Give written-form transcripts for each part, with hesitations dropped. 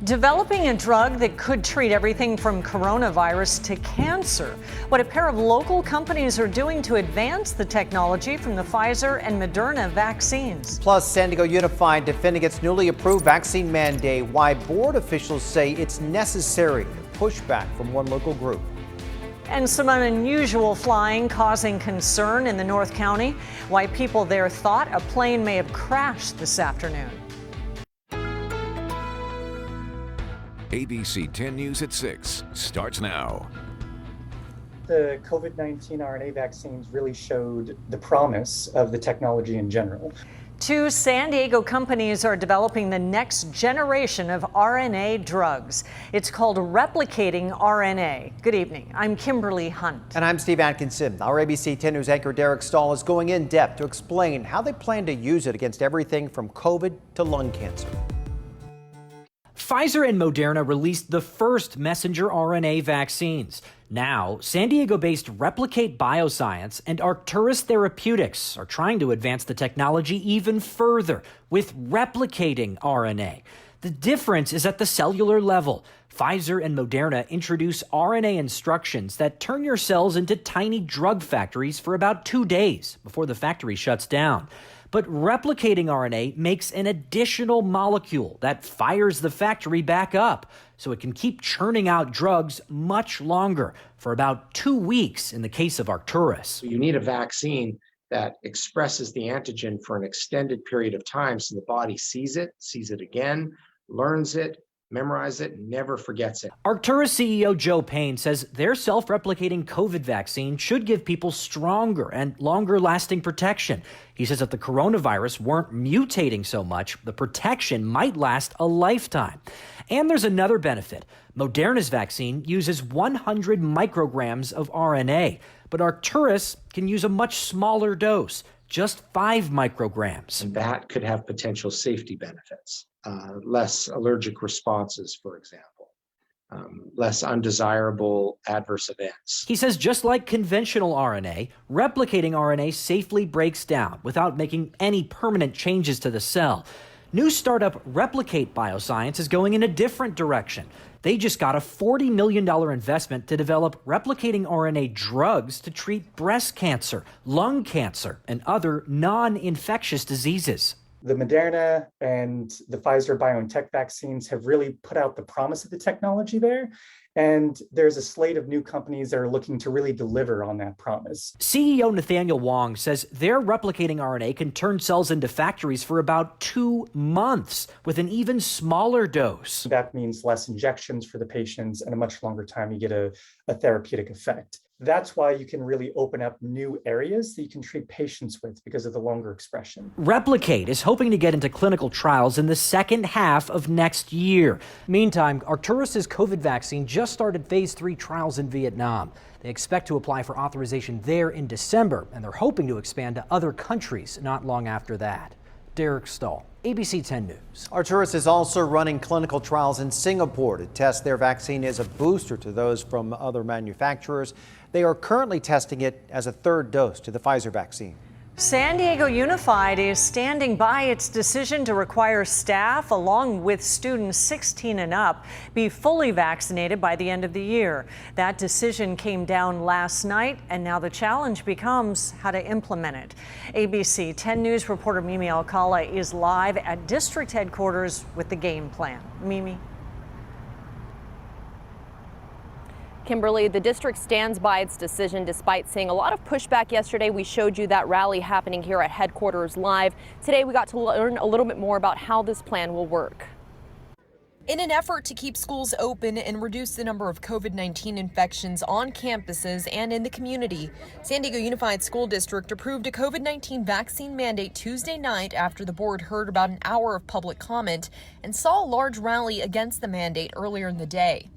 Developing a drug that could treat everything from coronavirus to cancer. What a pair of local companies are doing to advance the technology from the Pfizer and Moderna vaccines. Plus, San Diego Unified defending its newly approved vaccine mandate. Why board officials say it's necessary. Pushback from one local group. And some unusual flying causing concern in the North County. Why people there thought a plane may have crashed this afternoon. ABC 10 News at 6 starts now. The COVID-19 RNA vaccines really showed the promise of the technology in general. Two San Diego companies are developing the next generation of RNA drugs. It's called replicating RNA. Good evening. I'm Kimberly Hunt. And I'm Steve Atkinson. Our ABC 10 News anchor Derek Stahl is going in depth to explain how they plan to use it against everything from COVID to lung cancer. Pfizer and Moderna released the first messenger RNA vaccines. Now, San Diego-based Replicate Bioscience and Arcturus Therapeutics are trying to advance the technology even further with replicating RNA. The difference is at the cellular level. Pfizer and Moderna introduce RNA instructions that turn your cells into tiny drug factories for about 2 days before the factory shuts down. But replicating RNA makes an additional molecule that fires the factory back up so it can keep churning out drugs much longer, for about 2 weeks in the case of Arcturus. You need a vaccine that expresses the antigen for an extended period of time so the body sees it again, learns it, memorizes it, never forgets it. Arcturus CEO Joe Payne says their self-replicating COVID vaccine should give people stronger and longer-lasting protection. He says if the coronavirus weren't mutating so much, the protection might last a lifetime. And there's another benefit. Moderna's vaccine uses 100 micrograms of RNA, but Arcturus can use a much smaller dose, just 5 micrograms. And that could have potential safety benefits. Less allergic responses, for example, less undesirable adverse events. He says just like conventional RNA, replicating RNA safely breaks down without making any permanent changes to the cell. New startup Replicate Bioscience is going in a different direction. They just got a $40 million investment to develop replicating RNA drugs to treat breast cancer, lung cancer, and other non-infectious diseases. The Moderna and the Pfizer-BioNTech vaccines have really put out the promise of the technology there. And there's a slate of new companies that are looking to really deliver on that promise. CEO Nathaniel Wong says their replicating RNA can turn cells into factories for about 2 months with an even smaller dose. That means less injections for the patients and a much longer time you get a therapeutic effect. That's why you can really open up new areas that you can treat patients with because of the longer expression. Replicate is hoping to get into clinical trials in the second half of next year. Meantime, Arcturus's COVID vaccine just started phase 3 trials in Vietnam. They expect to apply for authorization there in December, and they're hoping to expand to other countries not long after that. Derek Stahl, ABC 10 News. Arcturus is also running clinical trials in Singapore to test their vaccine as a booster to those from other manufacturers. They are currently testing it as a third dose to the Pfizer vaccine. San Diego Unified is standing by its decision to require staff, along with students 16 and up, be fully vaccinated by the end of the year. That decision came down last night, and now the challenge becomes how to implement it. ABC 10 News reporter Mimi Alcala is live at district headquarters with the game plan. Mimi. Kimberly, the district stands by its decision despite seeing a lot of pushback yesterday. We showed you that rally happening here at headquarters live. Today we got to learn a little bit more about how this plan will work. In an effort to keep schools open and reduce the number of COVID-19 infections on campuses and in the community, San Diego Unified School District approved a COVID-19 vaccine mandate Tuesday night after the board heard about an hour of public comment and saw a large rally against the mandate earlier in the day.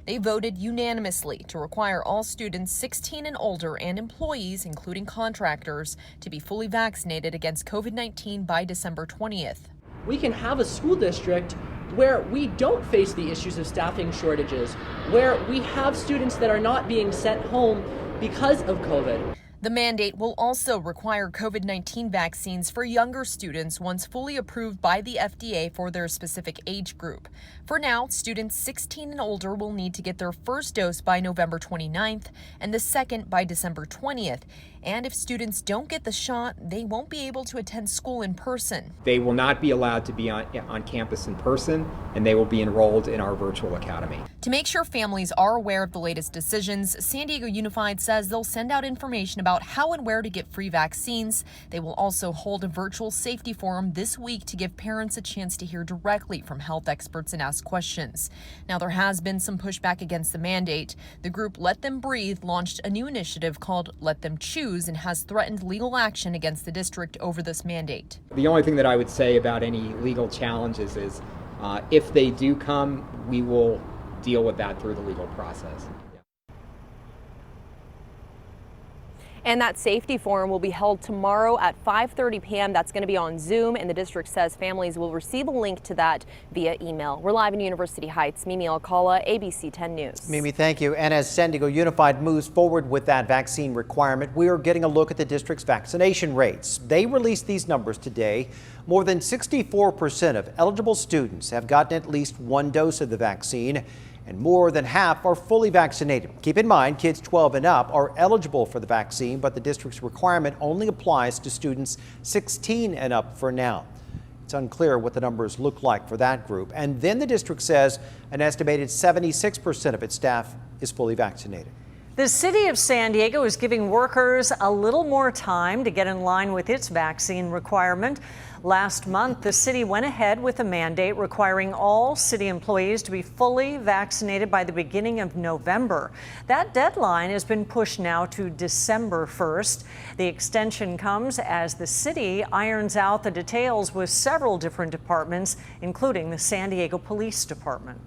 They voted unanimously to require all students 16 and older and employees, including contractors, to be fully vaccinated against COVID-19 by December 20th. We can have a school district where we don't face the issues of staffing shortages, where we have students that are not being sent home because of COVID. The mandate will also require COVID-19 vaccines for younger students once fully approved by the FDA for their specific age group. For now, students 16 and older will need to get their first dose by November 29th and the second by December 20th. And if students don't get the shot, they won't be able to attend school in person. They will not be allowed to be on campus in person, and they will be enrolled in our virtual academy. To make sure families are aware of the latest decisions, San Diego Unified says they'll send out information about how and where to get free vaccines. They will also hold a virtual safety forum this week to give parents a chance to hear directly from health experts and ask questions. Now, there has been some pushback against the mandate. The group Let Them Breathe launched a new initiative called Let Them Choose and has threatened legal action against the district over this mandate. The only thing that I would say about any legal challenges is if they do come, we will deal with that through the legal process. And that safety forum will be held tomorrow at 5:30 p.m. That's going to be on Zoom, and the district says families will receive a link to that via email. We're live in University Heights. Mimi Alcala, ABC 10 News. Mimi, thank you. And as San Diego Unified moves forward with that vaccine requirement, we are getting a look at the district's vaccination rates. They released these numbers today. More than 64% of eligible students have gotten at least one dose of the vaccine, and more than half are fully vaccinated. Keep in mind, kids 12 and up are eligible for the vaccine, but the district's requirement only applies to students 16 and up for now. It's unclear what the numbers look like for that group. And then the district says an estimated 76% of its staff is fully vaccinated. The city of San Diego is giving workers a little more time to get in line with its vaccine requirement. Last month, the city went ahead with a mandate requiring all city employees to be fully vaccinated by the beginning of November. That deadline has been pushed now to December 1st. The extension comes as the city irons out the details with several different departments, including the San Diego Police Department.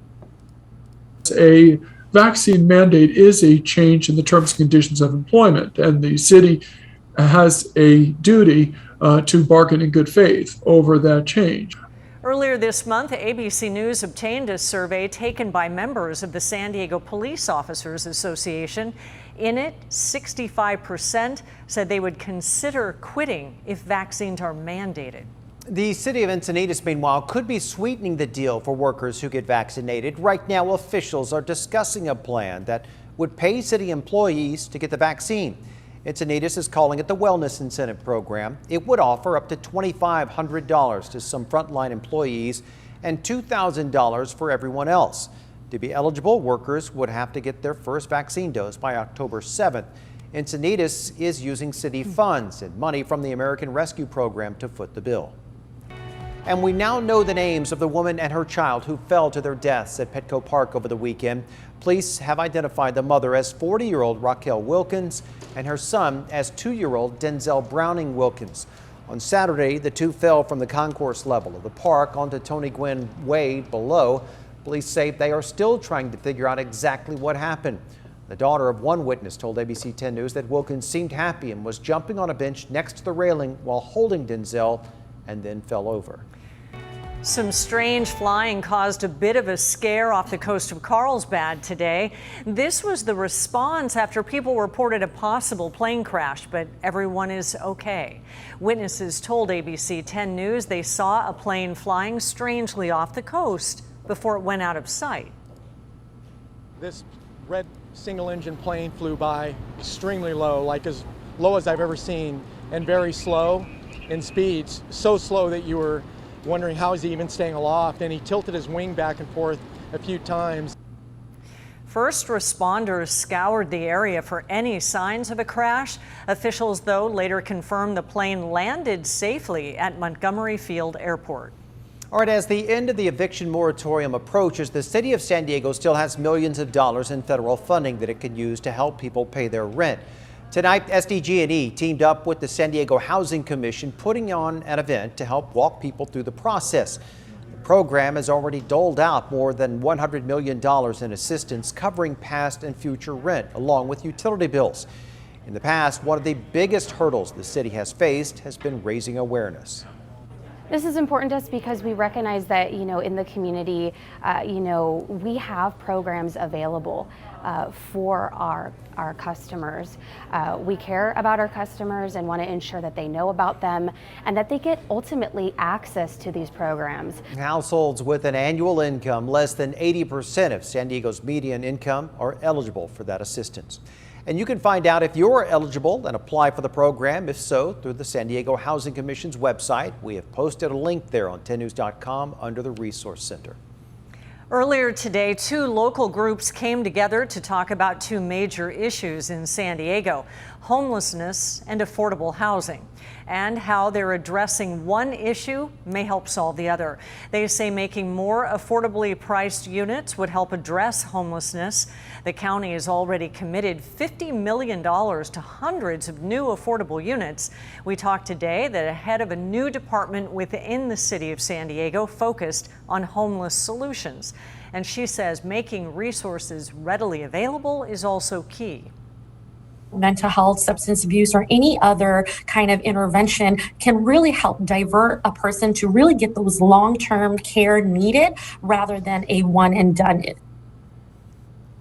A vaccine mandate is a change in the terms and conditions of employment, and the city has a duty to bargain in good faith over that change. Earlier this month, ABC News obtained a survey taken by members of the San Diego Police Officers Association. In it, 65% said they would consider quitting if vaccines are mandated. The city of Encinitas, meanwhile, could be sweetening the deal for workers who get vaccinated. Right now, officials are discussing a plan that would pay city employees to get the vaccine. Encinitas is calling it the Wellness Incentive Program. It would offer up to $2,500 to some frontline employees and $2,000 for everyone else. To be eligible, workers would have to get their first vaccine dose by October 7th. Encinitas is using city funds and money from the American Rescue Program to foot the bill. And we now know the names of the woman and her child who fell to their deaths at Petco Park over the weekend. Police have identified the mother as 40-year-old Raquel Wilkins and her son as 2-year-old Denzel Browning Wilkins. On Saturday, the two fell from the concourse level of the park onto Tony Gwynn Way below. Police say they are still trying to figure out exactly what happened. The daughter of one witness told ABC 10 News that Wilkins seemed happy and was jumping on a bench next to the railing while holding Denzel and then fell over. Some strange flying caused a bit of a scare off the coast of Carlsbad today. This was the response after people reported a possible plane crash, but everyone is okay. Witnesses told ABC 10 News they saw a plane flying strangely off the coast before it went out of sight. This red single-engine plane flew by extremely low, like as low as I've ever seen, and very slow in speeds, so slow that you were wondering how is he even staying aloft, and he tilted his wing back and forth a few times. First responders scoured the area for any signs of a crash. Officials, though, later confirmed the plane landed safely at Montgomery Field Airport. All right, as the end of the eviction moratorium approaches, the city of San Diego still has millions of dollars in federal funding that it can use to help people pay their rent. Tonight, SDG&E teamed up with the San Diego Housing Commission, putting on an event to help walk people through the process. The program has already doled out more than $100 million in assistance covering past and future rent, along with utility bills. In the past, one of the biggest hurdles the city has faced has been raising awareness. This is important to us because we recognize that, in the community, we have programs available for our customers. We care about our customers and want to ensure that they know about them and that they get ultimately access to these programs. Households with an annual income less than 80% of San Diego's median income are eligible for that assistance. And you can find out if you're eligible and apply for the program, if so, through the San Diego Housing Commission's website. We have posted a link there on 10news.com under the Resource Center. Earlier today, 2 local groups came together to talk about 2 major issues in San Diego: homelessness and affordable housing, and how they're addressing one issue may help solve the other. They say making more affordably priced units would help address homelessness. The county has already committed $50 million to hundreds of new affordable units. We talked today that ahead of a new department within the city of San Diego focused on homeless solutions. And she says making resources readily available is also key. Mental health, substance abuse, or any other kind of intervention can really help divert a person to really get those long-term care needed rather than a one and done.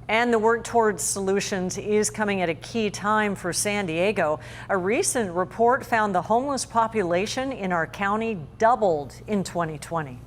And the work towards solutions is coming at a key time for San Diego. A recent report found the homeless population in our county doubled in 2020.